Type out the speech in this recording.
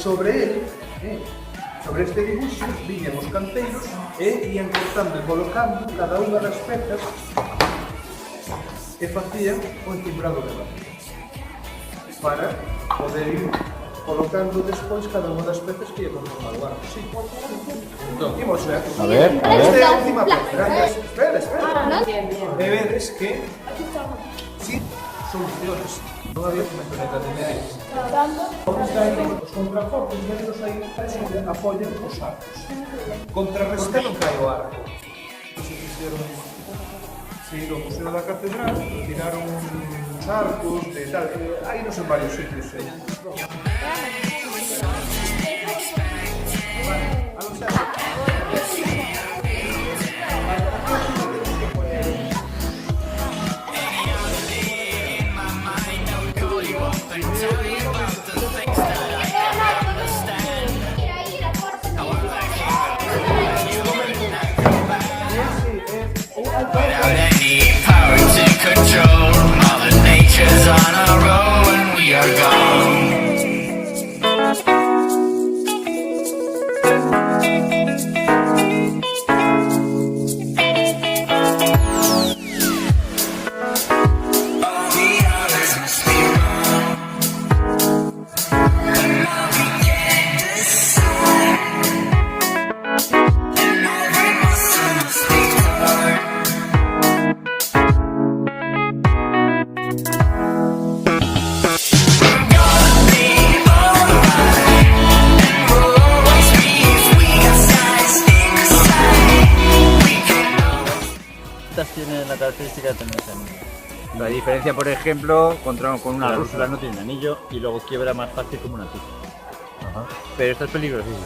Sobre él, sobre este dibuixo, viñan os canteiros e ian cortando e colocando cada unha das pezas que facían o encimbrado de barro para poder ir colocando despois cada unha das pezas que ia conformar o barco. Sí. Entón, imos ver. A ver. Esta é a última peza. Espera. E vedes que sí, soluciones. Non había metoneta de medidas. Os contrafortes vendos aí apoian os arcos. Contrarreste non cae o arco. Se fixeron ir ao Museo da Catedral, tiraron uns arcos e tal. Aí non son varios sitios. Without any power to control, Mother Nature's on a roll and we are gone. All the others must be wrong, but now we can't decide, and every muscle must be torn. Tiene la característica de tener ese anillo. La diferencia, por ejemplo, con una Las rúsula. rúsulas no tienen anillo y luego quiebra más fácil como una tiza. Pero esto es peligrosísimo.